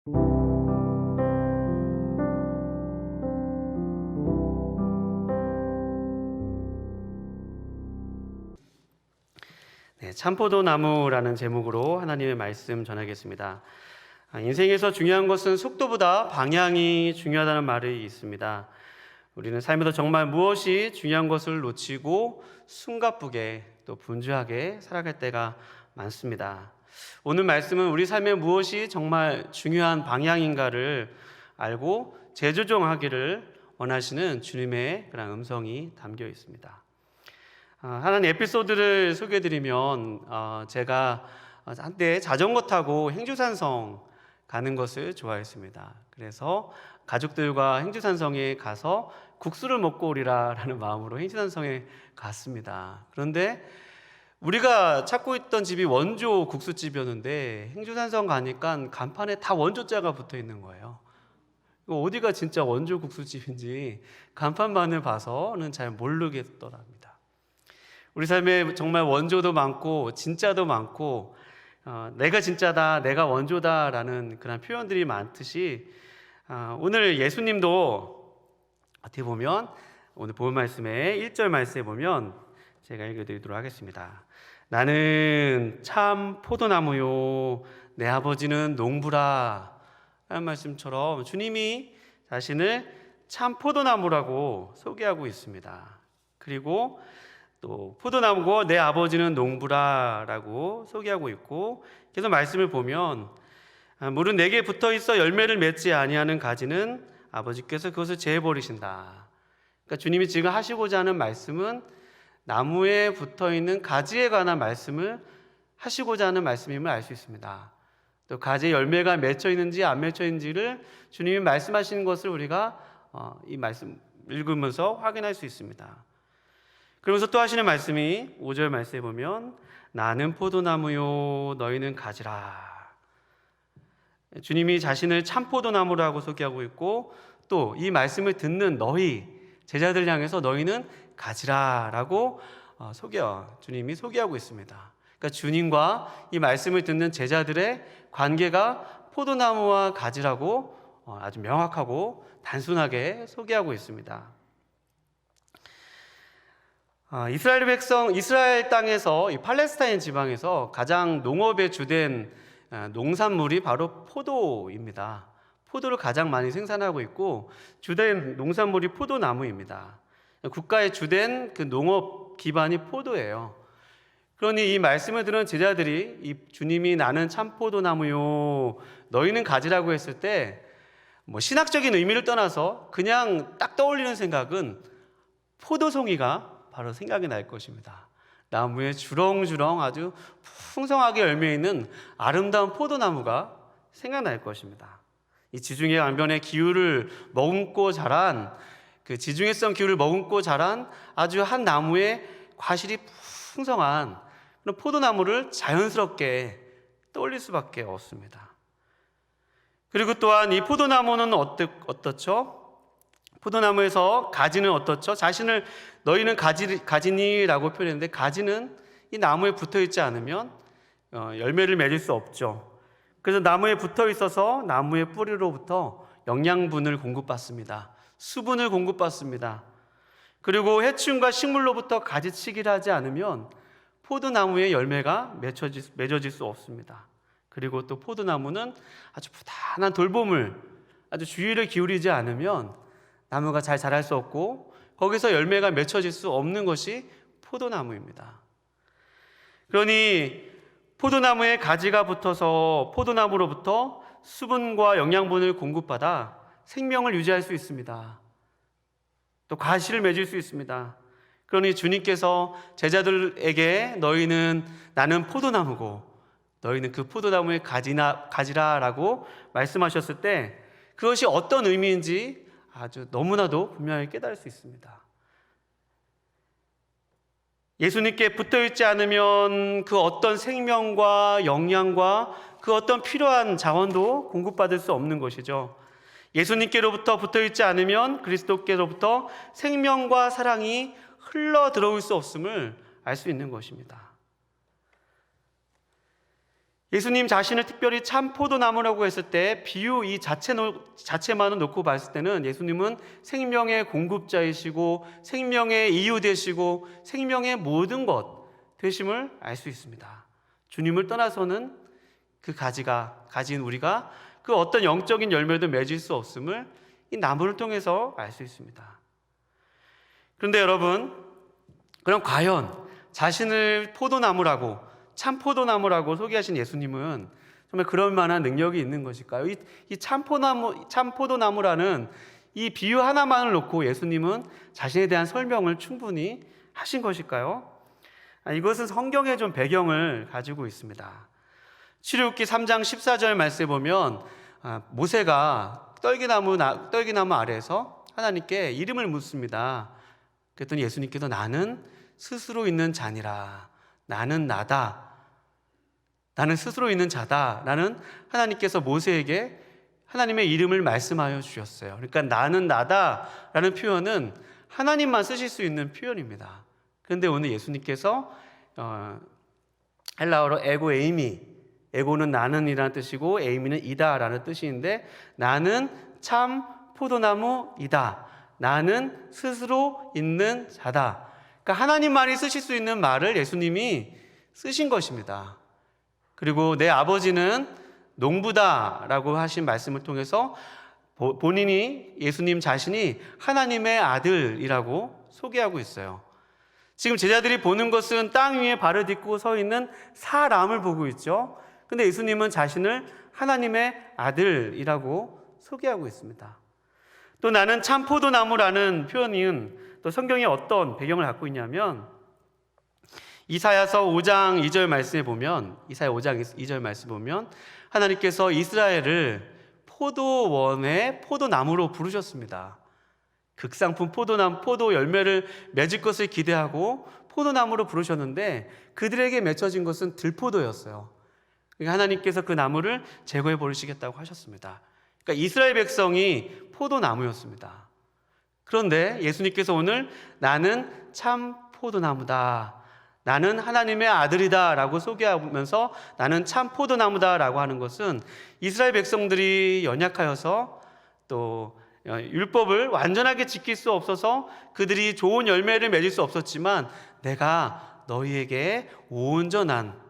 네, 참포도나무라는 제목으로 하나님의 말씀 전하겠습니다. 인생에서 중요한 것은 속도보다 방향이 중요하다는 말이 있습니다. 우리는 삶에서 정말 무엇이 중요한 것을 놓치고 숨가쁘게 또 분주하게 살아갈 때가 많습니다. 오늘 말씀은 우리 삶에 무엇이 정말 중요한 방향인가를 알고 재조정하기를 원하시는 주님의 그런 음성이 담겨 있습니다. 하나는 에피소드를 소개해드리면 제가 한때 자전거 타고 행주산성 가는 것을 좋아했습니다. 그래서 가족들과 행주산성에 가서 국수를 먹고 오리라 라는 마음으로 행주산성에 갔습니다. 그런데 우리가 찾고 있던 집이 원조 국수집이었는데 행주산성 가니까 간판에 다 원조자가 붙어 있는 거예요. 어디가 진짜 원조 국수집인지 간판만을 봐서는 잘 모르겠더랍니다. 우리 삶에 정말 원조도 많고 진짜도 많고 내가 진짜다, 내가 원조다라는 그런 표현들이 많듯이 오늘 예수님도 어떻게 보면 오늘 본 말씀의 1절 말씀에 보면 제가 읽어드리도록 하겠습니다. 나는 참 포도나무요 내 아버지는 농부라 라는 말씀처럼 주님이 자신을 참 포도나무라고 소개하고 있습니다. 그리고 또 포도나무고 내 아버지는 농부라라고 소개하고 있고, 계속 말씀을 보면 물은 내게 붙어 있어 열매를 맺지 아니하는 가지는 아버지께서 그것을 제해 버리신다. 그러니까 주님이 지금 하시고자 하는 말씀은 나무에 붙어 있는 가지에 관한 말씀을 하시고자 하는 말씀임을 알 수 있습니다. 또 가지에 열매가 맺혀 있는지 안 맺혀 있는지를 주님이 말씀하시는 것을 우리가 이 말씀 읽으면서 확인할 수 있습니다. 그러면서 또 하시는 말씀이 5절 말씀에 보면 나는 포도나무요 너희는 가지라. 주님이 자신을 참 포도나무라고 소개하고 있고 또 이 말씀을 듣는 너희 제자들 향해서 너희는 가지라라고 주님이 소개하고 있습니다. 그러니까 주님과 이 말씀을 듣는 제자들의 관계가 포도나무와 가지라고 아주 명확하고 단순하게 소개하고 있습니다. 이스라엘 땅에서 이 팔레스타인 지방에서 가장 농업에 주된 농산물이 바로 포도입니다. 포도를 가장 많이 생산하고 있고 주된 농산물이 포도나무입니다. 국가의 주된 그 농업 기반이 포도예요. 그러니 이 말씀을 들은 제자들이 이 주님이 나는 참 포도나무요 너희는 가지라고 했을 때 신학적인 의미를 떠나서 그냥 딱 떠올리는 생각은 포도송이가 바로 생각이 날 것입니다. 나무에 주렁주렁 아주 풍성하게 열매 있는 아름다운 포도나무가 생각날 것입니다. 이 지중해 강변의 기후를 머금고 자란 그 지중해성 기후를 머금고 자란 아주 한 나무의 과실이 풍성한 그런 포도나무를 자연스럽게 떠올릴 수밖에 없습니다. 그리고 또한 이 포도나무는 어떻죠? 포도나무에서 가지는 어떻죠? 자신을 너희는 가지니라고 표현했는데 가지는 이 나무에 붙어 있지 않으면 열매를 맺을 수 없죠. 그래서 나무에 붙어 있어서 나무의 뿌리로부터 영양분을 공급받습니다. 수분을 공급받습니다. 그리고 해충과 식물로부터 가지치기를 하지 않으면 포도나무의 열매가 맺어질 수 없습니다. 그리고 또 포도나무는 아주 부단한 돌봄을 아주 주의를 기울이지 않으면 나무가 잘 자랄 수 없고 거기서 열매가 맺혀질 수 없는 것이 포도나무입니다. 그러니 포도나무에 가지가 붙어서 포도나무로부터 수분과 영양분을 공급받아 생명을 유지할 수 있습니다. 또 과실을 맺을 수 있습니다. 그러니 주님께서 제자들에게 나는 포도나무고 너희는 그 포도나무에 가지라라고 말씀하셨을 때 그것이 어떤 의미인지 아주 너무나도 분명히 깨달을 수 있습니다. 예수님께 붙어있지 않으면 그 어떤 생명과 영양과 그 어떤 필요한 자원도 공급받을 수 없는 것이죠. 예수님께로부터 붙어있지 않으면 그리스도께로부터 생명과 사랑이 흘러 들어올 수 없음을 알 수 있는 것입니다. 예수님 자신을 특별히 참 포도나무라고 했을 때 비유 이 자체만을 놓고 봤을 때는 예수님은 생명의 공급자이시고 생명의 이유 되시고 생명의 모든 것 되심을 알 수 있습니다. 주님을 떠나서는 그 가지가 가진 우리가 그 어떤 영적인 열매도 맺을 수 없음을 이 나무를 통해서 알 수 있습니다. 그런데 여러분, 그럼 과연 자신을 포도나무라고 참 포도나무라고 소개하신 예수님은 정말 그럴 만한 능력이 있는 것일까요? 이 참 포도나무라는 이 비유 하나만을 놓고 예수님은 자신에 대한 설명을 충분히 하신 것일까요? 이것은 성경의 좀 배경을 가지고 있습니다. 출애굽기 3장 14절 말씀에 보면 모세가 떨기나무 아래에서 하나님께 이름을 묻습니다. 그랬더니 예수님께서 나는 스스로 있는 자니라. 나는 나다. 나는 스스로 있는 자다. 라는 하나님께서 모세에게 하나님의 이름을 말씀하여 주셨어요. 그러니까 나는 나다 라는 표현은 하나님만 쓰실 수 있는 표현입니다. 그런데 오늘 예수님께서 헬라어로 에고 에이미, 에고는 나는 이라는 뜻이고 에이미는 이다 라는 뜻인데 나는 참 포도나무이다. 나는 스스로 있는 자다. 그러니까 하나님만이 쓰실 수 있는 말을 예수님이 쓰신 것입니다. 그리고 내 아버지는 농부다라고 하신 말씀을 통해서 본인이 예수님 자신이 하나님의 아들이라고 소개하고 있어요. 지금 제자들이 보는 것은 땅 위에 발을 딛고 서 있는 사람을 보고 있죠. 근데 예수님은 자신을 하나님의 아들이라고 소개하고 있습니다. 또 나는 참 포도나무라는 표현은 또 성경에 어떤 배경을 갖고 있냐면 이사야서 5장 2절 말씀에 보면 이사야 5장 2절 말씀 보면 하나님께서 이스라엘을 포도원의 포도나무로 부르셨습니다. 극상품 포도 열매를 맺을 것을 기대하고 포도나무로 부르셨는데 그들에게 맺혀진 것은 들포도였어요. 그러니까 하나님께서 그 나무를 제거해 버리시겠다고 하셨습니다. 그러니까 이스라엘 백성이 포도나무였습니다. 그런데 예수님께서 오늘 나는 참 포도나무다. 나는 하나님의 아들이다 라고 소개하면서 나는 참 포도나무다 라고 하는 것은 이스라엘 백성들이 연약하여서 또 율법을 완전하게 지킬 수 없어서 그들이 좋은 열매를 맺을 수 없었지만 내가 너희에게 온전한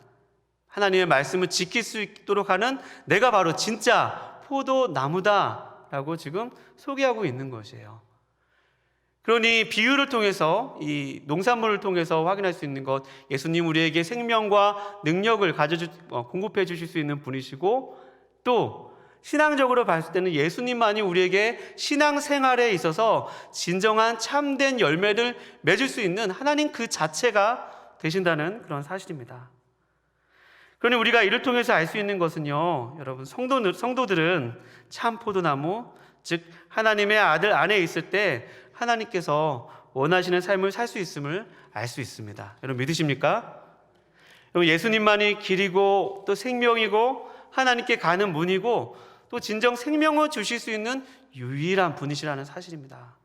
하나님의 말씀을 지킬 수 있도록 하는 내가 바로 진짜 포도나무다 라고 지금 소개하고 있는 것이에요. 그러니 비유를 통해서 이 농산물을 통해서 확인할 수 있는 것, 예수님 우리에게 생명과 능력을 공급해 주실 수 있는 분이시고 또 신앙적으로 봤을 때는 예수님만이 우리에게 신앙생활에 있어서 진정한 참된 열매를 맺을 수 있는 하나님 그 자체가 되신다는 그런 사실입니다. 그러니 우리가 이를 통해서 알 수 있는 것은요, 여러분 성도들은 참 포도나무, 즉 하나님의 아들 안에 있을 때 하나님께서 원하시는 삶을 살 수 있음을 알 수 있습니다. 여러분 믿으십니까? 여러분 예수님만이 길이고 또 생명이고 하나님께 가는 문이고 또 진정 생명을 주실 수 있는 유일한 분이시라는 사실입니다.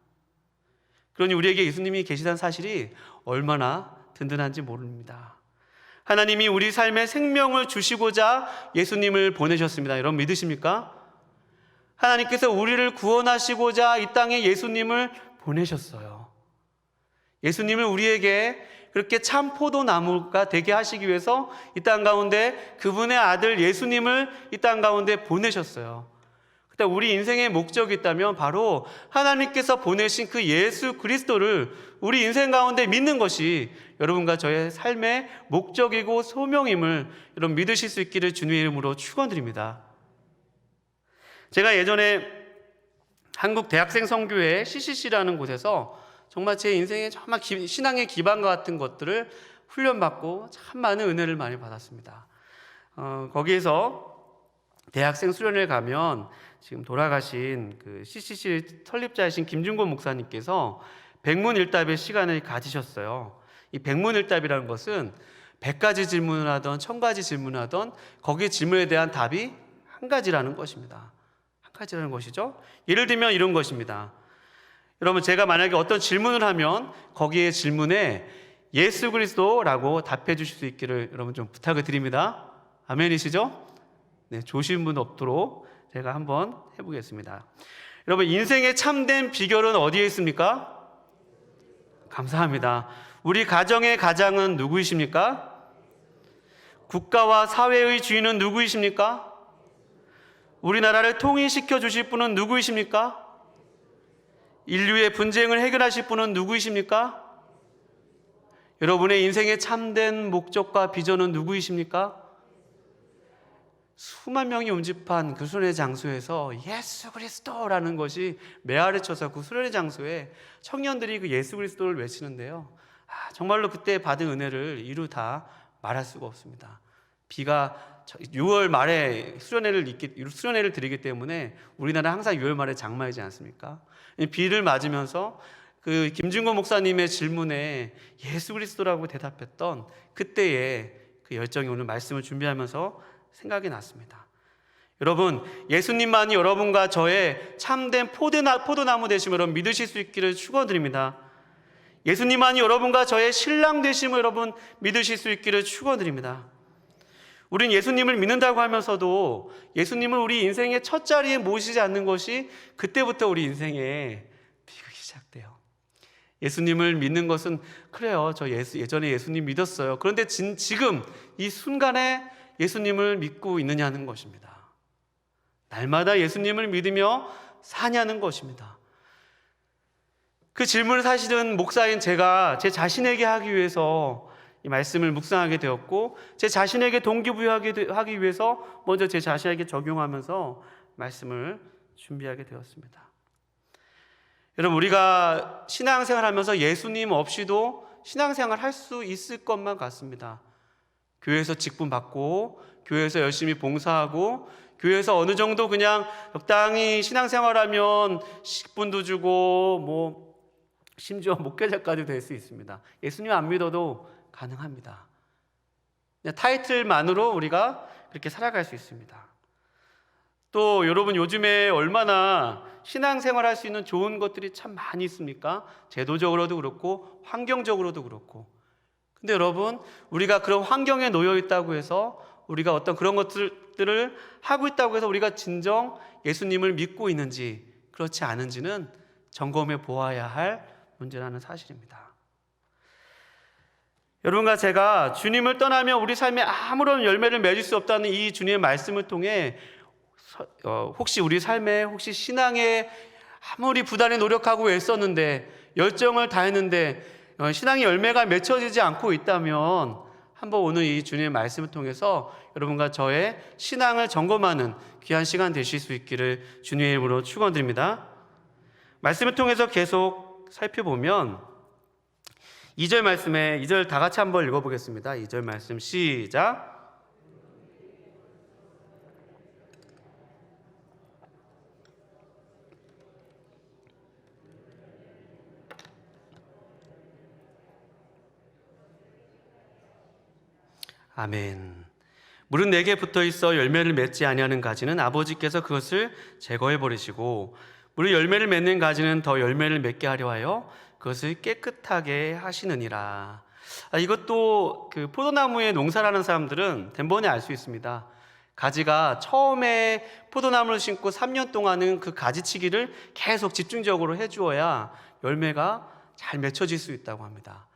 그러니 우리에게 예수님이 계시다는 사실이 얼마나 든든한지 모릅니다. 하나님이 우리 삶에 생명을 주시고자 예수님을 보내셨습니다. 여러분 믿으십니까? 하나님께서 우리를 구원하시고자 이 땅에 예수님을 보내셨어요. 예수님을 우리에게 그렇게 참 포도나무가 되게 하시기 위해서 이 땅 가운데 그분의 아들 예수님을 이 땅 가운데 보내셨어요. 그러니까 우리 인생의 목적이 있다면 바로 하나님께서 보내신 그 예수 그리스도를 우리 인생 가운데 믿는 것이 여러분과 저의 삶의 목적이고 소명임을 여러분 믿으실 수 있기를 주님의 이름으로 축원드립니다. 제가 예전에 한국 대학생 선교회 CCC라는 곳에서 정말 제 인생의 정말 신앙의 기반과 같은 것들을 훈련받고 참 많은 은혜를 많이 받았습니다. 거기에서 대학생 수련회 가면 지금 돌아가신 그 CCC 설립자이신 김준곤 목사님께서 백문일답의 시간을 가지셨어요. 이 백문일답이라는 것은 100가지 질문을 하던 1000가지 질문을 하던 거기에 질문에 대한 답이 한 가지라는 것입니다. 한 가지라는 것이죠. 예를 들면 이런 것입니다. 여러분 제가 만약에 어떤 질문을 하면 거기에 질문에 예수 그리스도라고 답해 주실 수 있기를 여러분 좀 부탁을 드립니다. 아멘이시죠? 네, 좋으신 분 없도록 제가 한번 해보겠습니다. 여러분, 인생의 참된 비결은 어디에 있습니까? 감사합니다. 우리 가정의 가장은 누구이십니까? 국가와 사회의 주인은 누구이십니까? 우리나라를 통일시켜 주실 분은 누구이십니까? 인류의 분쟁을 해결하실 분은 누구이십니까? 여러분의 인생의 참된 목적과 비전은 누구이십니까? 수만 명이 운집한 그 수련의 장소에서 예수 그리스도라는 것이 메아리 쳐서 그 수련의 장소에 청년들이 그 예수 그리스도를 외치는데요, 정말로 그때 받은 은혜를 이루 다 말할 수가 없습니다. 비가 6월 말에 수련회를 드리기 때문에 우리나라 항상 6월 말에 장마이지 않습니까? 비를 맞으면서 그 김준건 목사님의 질문에 예수 그리스도라고 대답했던 그때의 그 열정이 오늘 말씀을 준비하면서 생각이 났습니다. 여러분, 예수님만이 여러분과 저의 참된 포도나무 되심을 여러분 믿으실 수 있기를 축원드립니다. 예수님만이 여러분과 저의 신랑 되심을 여러분 믿으실 수 있기를 축원드립니다. 우린 예수님을 믿는다고 하면서도 예수님을 우리 인생의 첫 자리에 모시지 않는 것이 그때부터 우리 인생의 비극이 시작돼요. 예수님을 믿는 것은 그래요, 저 예전에 예수님 믿었어요. 그런데 지금 이 순간에 예수님을 믿고 있느냐는 것입니다. 날마다 예수님을 믿으며 사냐는 것입니다. 그 질문을 사실은 목사인 제가 제 자신에게 하기 위해서 이 말씀을 묵상하게 되었고, 제 자신에게 동기부여하기 위해서 먼저 제 자신에게 적용하면서 말씀을 준비하게 되었습니다. 여러분, 우리가 신앙생활 하면서 예수님 없이도 신앙생활 할 수 있을 것만 같습니다. 교회에서 직분 받고, 교회에서 열심히 봉사하고, 교회에서 어느 정도 그냥 적당히 신앙생활하면 직분도 주고 심지어 목회자까지 될 수 있습니다. 예수님 안 믿어도 가능합니다. 그냥 타이틀만으로 우리가 그렇게 살아갈 수 있습니다. 또 여러분, 요즘에 얼마나 신앙생활 할 수 있는 좋은 것들이 참 많이 있습니까? 제도적으로도 그렇고 환경적으로도 그렇고. 근데 여러분, 우리가 그런 환경에 놓여 있다고 해서, 우리가 어떤 그런 것들을 하고 있다고 해서 우리가 진정 예수님을 믿고 있는지 그렇지 않은지는 점검해 보아야 할 문제라는 사실입니다. 여러분과 제가 주님을 떠나면 우리 삶에 아무런 열매를 맺을 수 없다는 이 주님의 말씀을 통해 혹시 우리 삶에, 혹시 신앙에 아무리 부단히 노력하고 애썼는데, 열정을 다했는데 신앙의 열매가 맺혀지지 않고 있다면 한번 오늘 이 주님의 말씀을 통해서 여러분과 저의 신앙을 점검하는 귀한 시간 되실 수 있기를 주님의 이름으로 축원드립니다. 말씀을 통해서 계속 살펴보면 2절 말씀에 2절 다 같이 한번 읽어보겠습니다. 2절 말씀 시작. 아멘. 물은 내게 붙어 있어 열매를 맺지 아니하는 가지는 아버지께서 그것을 제거해 버리시고, 물이 열매를 맺는 가지는 더 열매를 맺게 하려 하여 그것을 깨끗하게 하시느니라. 이것도 그 포도나무에 농사라는 사람들은 단번에 알 수 있습니다. 가지가 처음에 포도나무를 심고 3년 동안은 그 가지치기를 계속 집중적으로 해주어야 열매가 잘 맺혀질 수 있다고 합니다.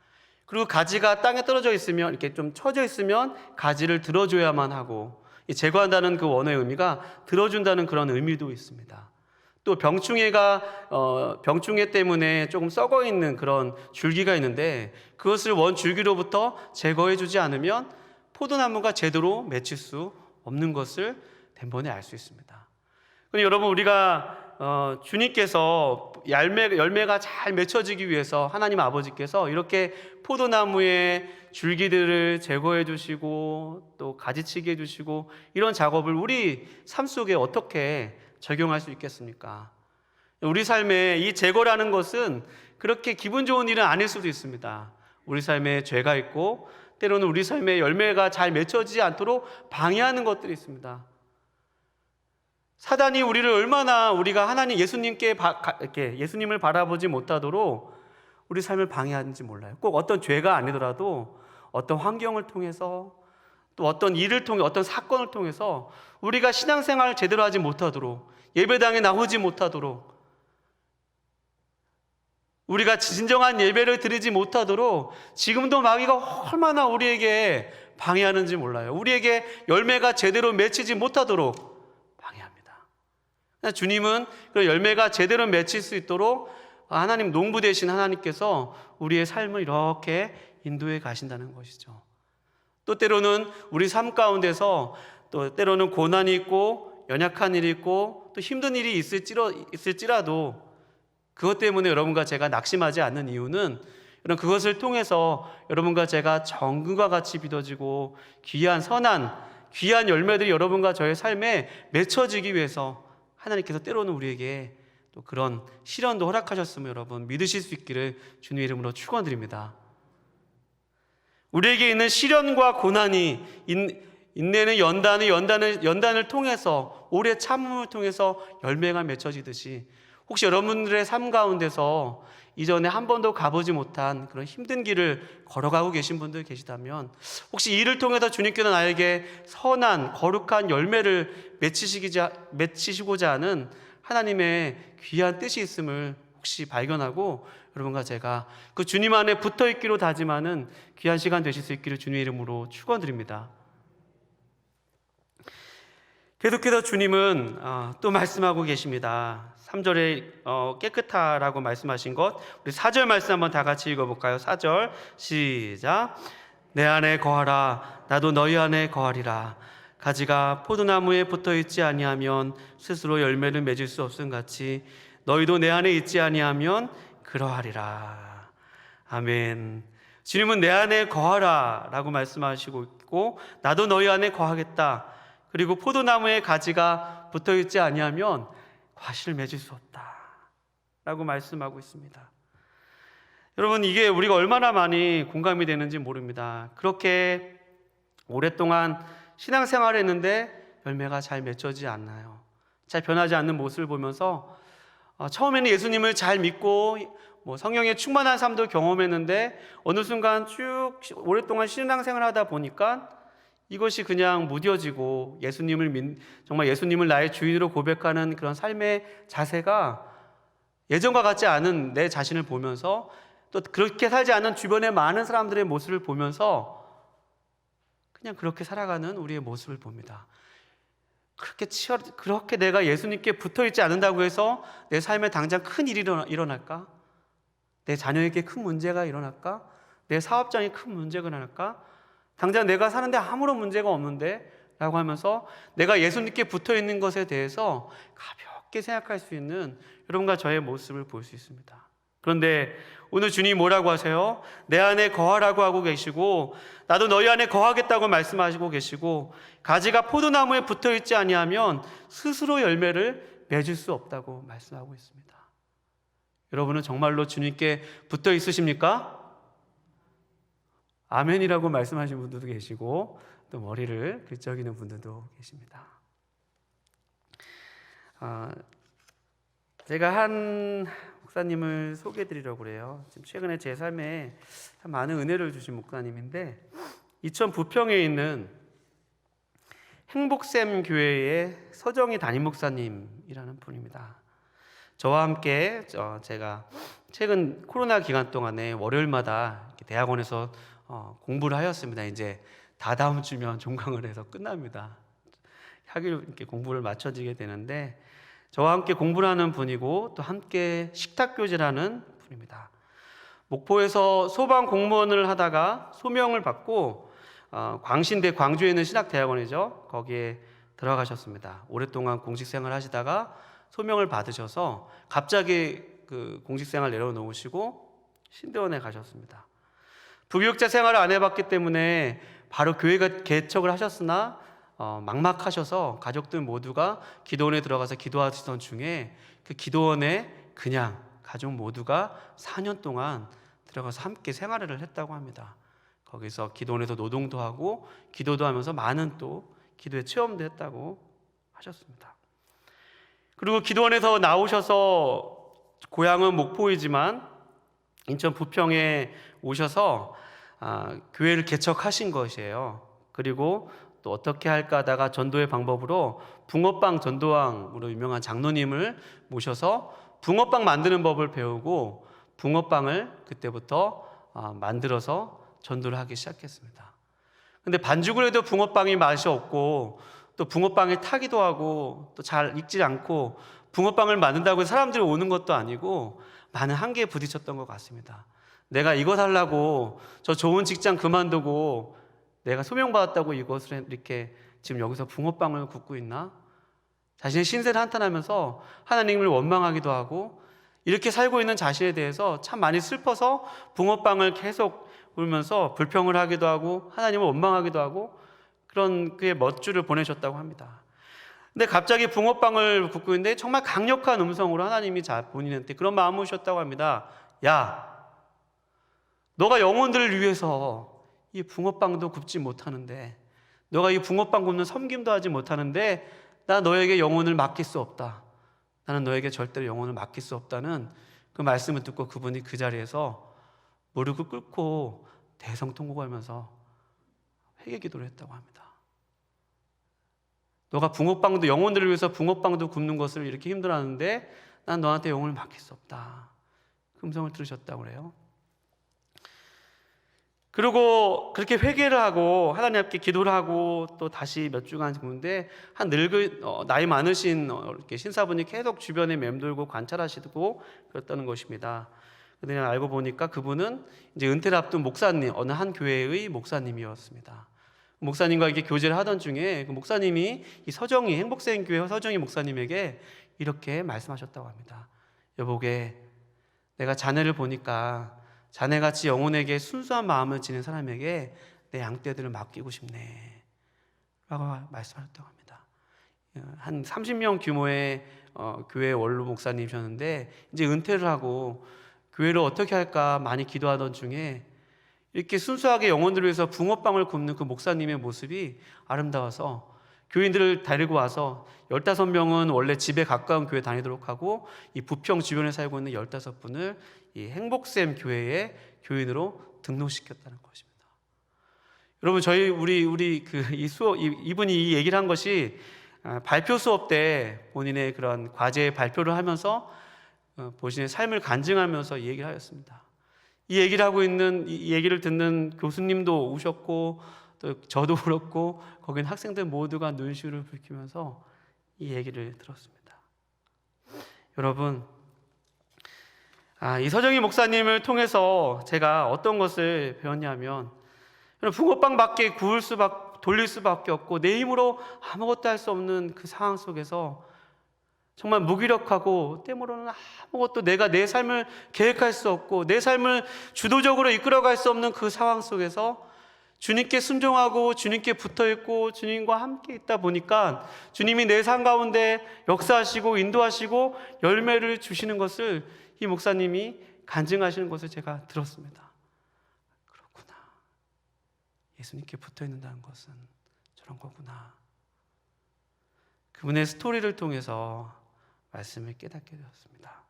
그리고 가지가 땅에 떨어져 있으면, 이렇게 좀 처져 있으면 가지를 들어줘야만 하고, 제거한다는 그 원어의 의미가 들어준다는 그런 의미도 있습니다. 또 병충해 때문에 조금 썩어 있는 그런 줄기가 있는데, 그것을 원 줄기로부터 제거해 주지 않으면 포도나무가 제대로 맺힐 수 없는 것을 단번에 알 수 있습니다. 그런데 여러분, 우리가 주님께서 열매가 잘 맺혀지기 위해서 하나님 아버지께서 이렇게 포도나무의 줄기들을 제거해 주시고 또 가지치기 해 주시고, 이런 작업을 우리 삶 속에 어떻게 적용할 수 있겠습니까? 우리 삶에 이 제거라는 것은 그렇게 기분 좋은 일은 아닐 수도 있습니다. 우리 삶에 죄가 있고, 때로는 우리 삶에 열매가 잘 맺혀지지 않도록 방해하는 것들이 있습니다. 사단이 우리를 얼마나, 우리가 하나님 예수님을 바라보지 못하도록 우리 삶을 방해하는지 몰라요. 꼭 어떤 죄가 아니더라도 어떤 환경을 통해서, 또 어떤 일을 통해 어떤 사건을 통해서 우리가 신앙생활을 제대로 하지 못하도록, 예배당에 나오지 못하도록, 우리가 진정한 예배를 드리지 못하도록 지금도 마귀가 얼마나 우리에게 방해하는지 몰라요. 우리에게 열매가 제대로 맺히지 못하도록 방해합니다. 주님은 그 열매가 제대로 맺힐 수 있도록 하나님 농부 되신 하나님께서 우리의 삶을 이렇게 인도해 가신다는 것이죠. 또 때로는 우리 삶 가운데서 또 때로는 고난이 있고 연약한 일이 있고 또 힘든 일이 있을지라도 그것 때문에 여러분과 제가 낙심하지 않는 이유는 이런 그것을 통해서 여러분과 제가 정금과 같이 빚어지고 귀한 선한 귀한 열매들이 여러분과 저의 삶에 맺혀지기 위해서 하나님께서 때로는 우리에게 또 그런 시련도 허락하셨음을 여러분 믿으실 수 있기를 주님의 이름으로 축원드립니다. 우리에게 있는 시련과 고난이 인내는 연단을 통해서 오래 참음을 통해서 열매가 맺혀지듯이 혹시 여러분들의 삶 가운데서 이전에 한 번도 가보지 못한 그런 힘든 길을 걸어가고 계신 분들 계시다면 혹시 이를 통해서 주님께서 나에게 선한 거룩한 열매를 맺히시고자 하는 하나님의 귀한 뜻이 있음을 혹시 발견하고 여러분과 제가 그 주님 안에 붙어있기로 다짐하는 귀한 시간 되실 수 있기를 주님의 이름으로 축원드립니다. 계속해서 주님은 또 말씀하고 계십니다. 3절에 깨끗하라고 말씀하신 것, 우리 4절 말씀 한번 다 같이 읽어볼까요? 4절 시작. 내 안에 거하라 나도 너희 안에 거하리라. 가지가 포도나무에 붙어있지 아니하면 스스로 열매를 맺을 수 없음 같이 너희도 내 안에 있지 아니하면 그러하리라. 아멘. 주님은 내 안에 거하라 라고 말씀하시고 있고 나도 너희 안에 거하겠다. 그리고 포도나무에 가지가 붙어있지 아니하면 과실을 맺을 수 없다 라고 말씀하고 있습니다. 여러분 이게 우리가 얼마나 많이 공감이 되는지 모릅니다. 그렇게 오랫동안 신앙생활을 했는데 열매가 잘 맺혀지지 않나요? 잘 변하지 않는 모습을 보면서 처음에는 예수님을 잘 믿고 성령의 충만한 삶도 경험했는데 어느 순간 쭉 오랫동안 신앙생활을 하다 보니까 이것이 그냥 무뎌지고 정말 예수님을 나의 주인으로 고백하는 그런 삶의 자세가 예전과 같지 않은 내 자신을 보면서 또 그렇게 살지 않는 주변의 많은 사람들의 모습을 보면서 그냥 그렇게 살아가는 우리의 모습을 봅니다. 그렇게 내가 예수님께 붙어있지 않는다고 해서 내 삶에 당장 큰 일이 일어날까? 내 자녀에게 큰 문제가 일어날까? 내 사업장에 큰 문제가 일어날까? 당장 내가 사는데 아무런 문제가 없는데 라고 하면서 내가 예수님께 붙어있는 것에 대해서 가볍게 생각할 수 있는 여러분과 저의 모습을 볼 수 있습니다. 그런데 오늘 주님이 뭐라고 하세요? 내 안에 거하라고 하고 계시고 나도 너희 안에 거하겠다고 말씀하시고 계시고 가지가 포도나무에 붙어있지 아니하면 스스로 열매를 맺을 수 없다고 말씀하고 있습니다. 여러분은 정말로 주님께 붙어 있으십니까? 아멘이라고 말씀하시는 분들도 계시고 또 머리를 긁적이는 분들도 계십니다. 제가 한 목사님을 소개해드리려고 그래요. 지금 최근에 제 삶에 참 많은 은혜를 주신 목사님인데 이천 부평에 있는 행복샘 교회의 서정희 담임 목사님이라는 분입니다. 저와 함께 제가 최근 코로나 기간 동안에 월요일마다 대학원에서 공부를 하였습니다. 이제 다다음 주면 종강을 해서 끝납니다. 학일 이렇게 공부를 마쳐지게 되는데 저와 함께 공부를 하는 분이고 또 함께 식탁교제라는 분입니다. 목포에서 소방 공무원을 하다가 소명을 받고 광주에 있는 신학대학원이죠. 거기에 들어가셨습니다. 오랫동안 공직생활 하시다가 소명을 받으셔서 갑자기 그 공직생활 내려놓으시고 신대원에 가셨습니다. 부교육자 생활을 안 해봤기 때문에 바로 교회가 개척을 하셨으나 막막하셔서 가족들 모두가 기도원에 들어가서 기도하시던 중에 그 기도원에 그냥 가족 모두가 4년 동안 들어가서 함께 생활을 했다고 합니다. 거기서 기도원에서 노동도 하고 기도도 하면서 많은 또 기도의 체험도 했다고 하셨습니다. 그리고 기도원에서 나오셔서 고향은 목포이지만 인천 부평에 오셔서 교회를 개척하신 것이에요. 그리고 또 어떻게 할까 하다가 전도의 방법으로 붕어빵 전도왕으로 유명한 장로님을 모셔서 붕어빵 만드는 법을 배우고 붕어빵을 그때부터 만들어서 전도를 하기 시작했습니다. 근데 반죽을 해도 붕어빵이 맛이 없고 또 붕어빵이 타기도 하고 또 잘 익지 않고 붕어빵을 만든다고 해서 사람들이 오는 것도 아니고 많은 한계에 부딪혔던 것 같습니다. 내가 이거 하려고 저 좋은 직장 그만두고 내가 소명받았다고 이것을 이렇게 지금 여기서 붕어빵을 굽고 있나? 자신의 신세를 한탄하면서 하나님을 원망하기도 하고 이렇게 살고 있는 자신에 대해서 참 많이 슬퍼서 붕어빵을 계속 울면서 불평을 하기도 하고 하나님을 원망하기도 하고 그런 그의 몇 주를 보내셨다고 합니다. 근데 갑자기 붕어빵을 굽고 있는데 정말 강력한 음성으로 하나님이 본인한테 그런 마음을 주셨다고 합니다. 야, 너가 영혼들을 위해서 이 붕어빵도 굽지 못하는데, 너가 이 붕어빵 굽는 섬김도 하지 못하는데 나 너에게 영혼을 맡길 수 없다. 나는 너에게 절대로 영혼을 맡길 수 없다는 그 말씀을 듣고 그분이 그 자리에서 무릎을 꿇고 대성통곡하면서 회개 기도를 했다고 합니다. 너가 붕어빵도 영혼들을 위해서 붕어빵도 굽는 것을 이렇게 힘들어하는데 난 너한테 영혼을 맡길 수 없다. 그 음성을 들으셨다고 그래요. 그리고 그렇게 회개를 하고 하나님 앞에 기도를 하고 또 다시 몇 주간 굽는데 한 나이 많으신 이렇게 신사분이 계속 주변에 맴돌고 관찰하시고 그랬다는 것입니다. 근데 알고 보니까 그분은 이제 은퇴를 앞둔 목사님, 어느 한 교회의 목사님이었습니다. 목사님과 이렇게 교제를 하던 중에 그 목사님이 이 서정희 행복생교회 서정희 목사님에게 이렇게 말씀하셨다고 합니다. 여보게, 내가 자네를 보니까 자네같이 영혼에게 순수한 마음을 지닌 사람에게 내 양떼들을 맡기고 싶네 라고 말씀하셨다고 합니다. 한 30명 규모의 교회 원로 목사님이셨는데 이제 은퇴를 하고 교회를 어떻게 할까 많이 기도하던 중에 이렇게 순수하게 영혼들을 위해서 붕어빵을 굽는 그 목사님의 모습이 아름다워서 교인들을 데리고 와서 15명은 원래 집에 가까운 교회 다니도록 하고 이 부평 주변에 살고 있는 15분을 이 행복샘 교회의 교인으로 등록시켰다는 것입니다. 여러분, 이분이 이 얘기를 한 것이 발표 수업 때 본인의 그런 과제 발표를 하면서 본인의 삶을 간증하면서 이 얘기를 하였습니다. 이 얘기를 듣는 교수님도 우셨고 또 저도 그렇고 거긴 학생들 모두가 눈시울을 붉히면서 이 얘기를 들었습니다. 여러분, 이 서정희 목사님을 통해서 제가 어떤 것을 배웠냐면, 붕어빵밖에 돌릴 수밖에 없고 내 힘으로 아무것도 할 수 없는 그 상황 속에서 정말 무기력하고 때문로는 아무것도 내가 내 삶을 계획할 수 없고 내 삶을 주도적으로 이끌어갈 수 없는 그 상황 속에서 주님께 순종하고 주님께 붙어있고 주님과 함께 있다 보니까 주님이 내 삶 가운데 역사하시고 인도하시고 열매를 주시는 것을 이 목사님이 간증하시는 것을 제가 들었습니다. 그렇구나. 예수님께 붙어있는다는 것은 저런 거구나. 그분의 스토리를 통해서 말씀을 깨닫게 되었습니다.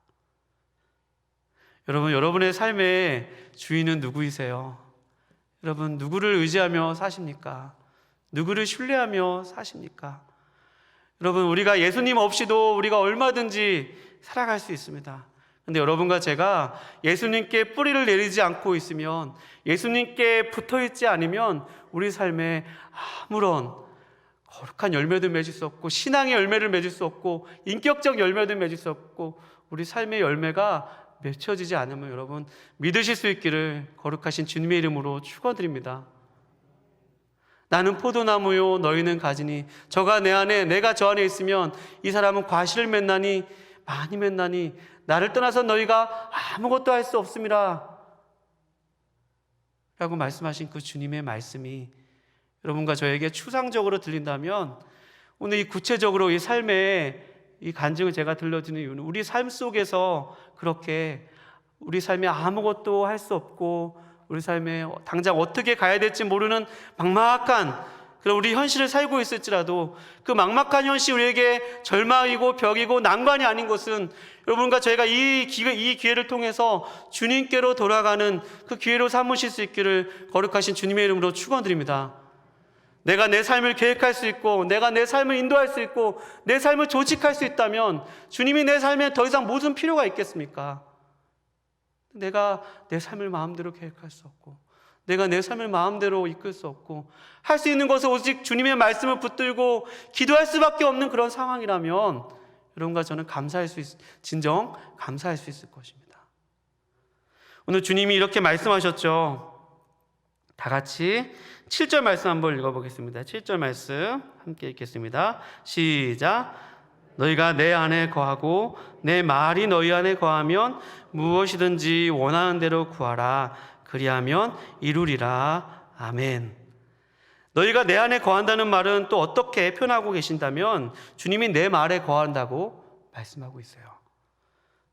여러분, 여러분의 삶의 주인은 누구이세요? 여러분, 누구를 의지하며 사십니까? 누구를 신뢰하며 사십니까? 여러분, 우리가 예수님 없이도 우리가 얼마든지 살아갈 수 있습니다. 근데 여러분과 제가 예수님께 뿌리를 내리지 않고 있으면, 예수님께 붙어있지 않으면 우리 삶에 아무런 거룩한 열매도 맺을 수 없고 신앙의 열매를 맺을 수 없고 인격적 열매도 맺을 수 없고 우리 삶의 열매가 맺혀지지 않으면 여러분 믿으실 수 있기를 거룩하신 주님의 이름으로 축원드립니다. 나는 포도나무요 너희는 가지니 저가 내 안에 내가 저 안에 있으면 이 사람은 과실을 맺나니 많이 맺나니 나를 떠나서 너희가 아무것도 할 수 없음이라 라고 말씀하신 그 주님의 말씀이 여러분과 저에게 추상적으로 들린다면 오늘 이 구체적으로 이 삶의 이 간증을 제가 들려드리는 이유는 우리 삶 속에서 그렇게 우리 삶에 아무것도 할 수 없고 우리 삶에 당장 어떻게 가야 될지 모르는 막막한 그런 우리 현실을 살고 있을지라도 그 막막한 현실 우리에게 절망이고 벽이고 난관이 아닌 것은 여러분과 저희가 이 기회를 통해서 주님께로 돌아가는 그 기회로 삼으실 수 있기를 거룩하신 주님의 이름으로 축원드립니다. 내가 내 삶을 계획할 수 있고 내가 내 삶을 인도할 수 있고 내 삶을 조직할 수 있다면 주님이 내 삶에 더 이상 무슨 필요가 있겠습니까? 내가 내 삶을 마음대로 계획할 수 없고 내가 내 삶을 마음대로 이끌 수 없고 할 수 있는 것은 오직 주님의 말씀을 붙들고 기도할 수밖에 없는 그런 상황이라면 여러분과 저는 진정 감사할 수 있을 것입니다. 오늘 주님이 이렇게 말씀하셨죠. 다 같이 7절 말씀 한번 읽어보겠습니다. 7절 말씀 함께 읽겠습니다. 시작. 너희가 내 안에 거하고 내 말이 너희 안에 거하면 무엇이든지 원하는 대로 구하라. 그리하면 이루리라. 아멘. 너희가 내 안에 거한다는 말은 또 어떻게 표현하고 계신다면 주님이 내 말에 거한다고 말씀하고 있어요.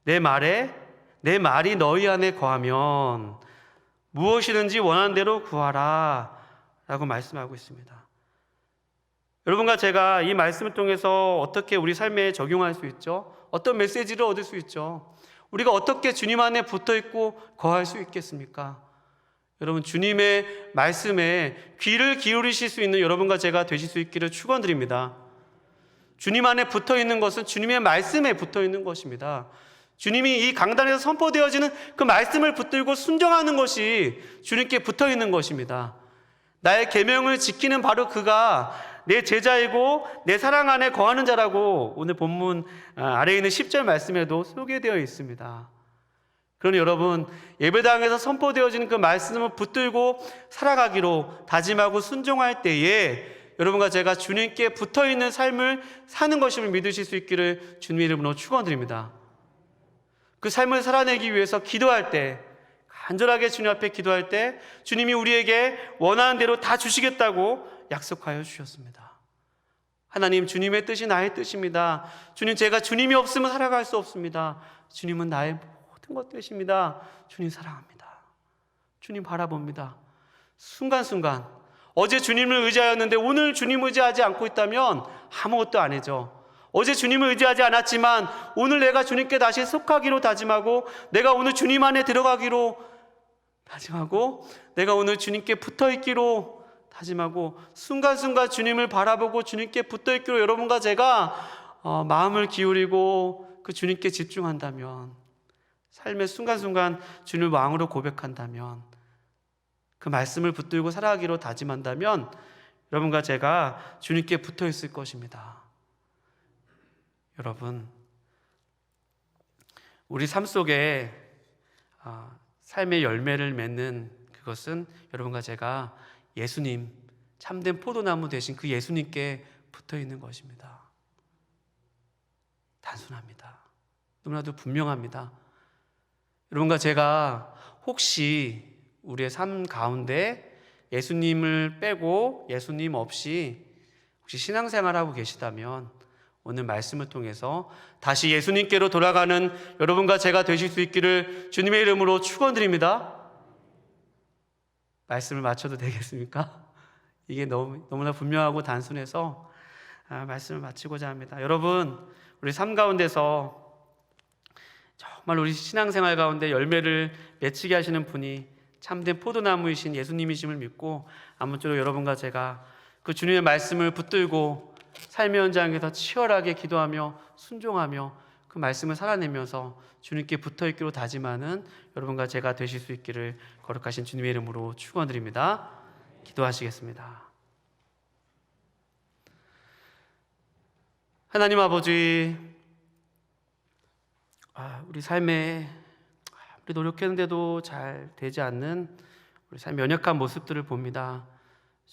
내 말이 너희 안에 거하면 무엇이든지 원하는 대로 구하라 라고 말씀하고 있습니다. 여러분과 제가 이 말씀을 통해서 어떻게 우리 삶에 적용할 수 있죠? 어떤 메시지를 얻을 수 있죠? 우리가 어떻게 주님 안에 붙어있고 거할 수 있겠습니까? 여러분, 주님의 말씀에 귀를 기울이실 수 있는 여러분과 제가 되실 수 있기를 축원드립니다. 주님 안에 붙어있는 것은 주님의 말씀에 붙어있는 것입니다. 주님이 이 강단에서 선포되어지는 그 말씀을 붙들고 순종하는 것이 주님께 붙어있는 것입니다. 나의 계명을 지키는 바로 그가 내 제자이고 내 사랑 안에 거하는 자라고 오늘 본문 아래에 있는 10절 말씀에도 소개되어 있습니다. 그러니 여러분, 예배당에서 선포되어지는 그 말씀을 붙들고 살아가기로 다짐하고 순종할 때에 여러분과 제가 주님께 붙어있는 삶을 사는 것임을 믿으실 수 있기를 주님의 이름으로 축원드립니다. 그 삶을 살아내기 위해서 기도할 때, 간절하게 주님 앞에 기도할 때 주님이 우리에게 원하는 대로 다 주시겠다고 약속하여 주셨습니다. 하나님, 주님의 뜻이 나의 뜻입니다. 주님, 제가 주님이 없으면 살아갈 수 없습니다. 주님은 나의 모든 것 되십니다. 주님 사랑합니다. 주님 바라봅니다. 순간순간 어제 주님을 의지하였는데 오늘 주님 의지하지 않고 있다면 아무것도 안 해죠. 어제 주님을 의지하지 않았지만 오늘 내가 주님께 다시 속하기로 다짐하고 내가 오늘 주님 안에 들어가기로 다짐하고 내가 오늘 주님께 붙어있기로 다짐하고 순간순간 주님을 바라보고 주님께 붙어있기로 여러분과 제가 마음을 기울이고 그 주님께 집중한다면, 삶의 순간순간 주님을 왕으로 고백한다면, 그 말씀을 붙들고 살아가기로 다짐한다면 여러분과 제가 주님께 붙어있을 것입니다. 여러분, 우리 삶 속에 삶의 열매를 맺는 그것은 여러분과 제가 예수님, 참된 포도나무 되신 그 예수님께 붙어있는 것입니다. 단순합니다. 너무나도 분명합니다. 여러분과 제가 혹시 우리의 삶 가운데 예수님을 빼고 예수님 없이 혹시 신앙생활하고 계시다면 오늘 말씀을 통해서 다시 예수님께로 돌아가는 여러분과 제가 되실 수 있기를 주님의 이름으로 축원드립니다. 말씀을 마쳐도 되겠습니까? 이게 너무나 분명하고 단순해서 말씀을 마치고자 합니다. 여러분, 우리 삶 가운데서 정말 우리 신앙생활 가운데 열매를 맺히게 하시는 분이 참된 포도나무이신 예수님이심을 믿고 아무쪼록 여러분과 제가 그 주님의 말씀을 붙들고 삶의 현장에서 치열하게 기도하며 순종하며 그 말씀을 살아내면서 주님께 붙어있기로 다짐하는 여러분과 제가 되실 수 있기를 거룩하신 주님의 이름으로 축원드립니다. 기도하시겠습니다. 하나님 아버지, 우리 삶에 우리 노력했는데도 잘 되지 않는 우리 삶의 연약한 모습들을 봅니다.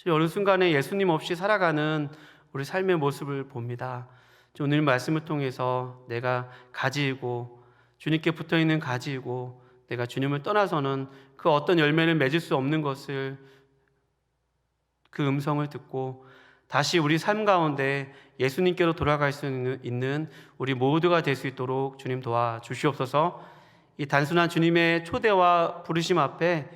어느 순간에 예수님 없이 살아가는 우리 삶의 모습을 봅니다. 오늘 말씀을 통해서 내가 가지이고 주님께 붙어있는 가지이고 내가 주님을 떠나서는 그 어떤 열매를 맺을 수 없는 것을, 그 음성을 듣고 다시 우리 삶 가운데 예수님께로 돌아갈 수 있는 우리 모두가 될 수 있도록 주님 도와주시옵소서. 이 단순한 주님의 초대와 부르심 앞에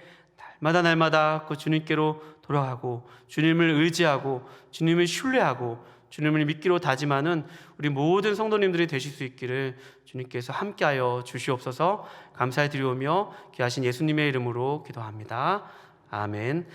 날마다 그 주님께로 돌아가고 주님을 의지하고 주님을 신뢰하고 주님을 믿기로 다짐하는 우리 모든 성도님들이 되실 수 있기를 주님께서 함께하여 주시옵소서. 감사드리오며 귀하신 예수님의 이름으로 기도합니다. 아멘.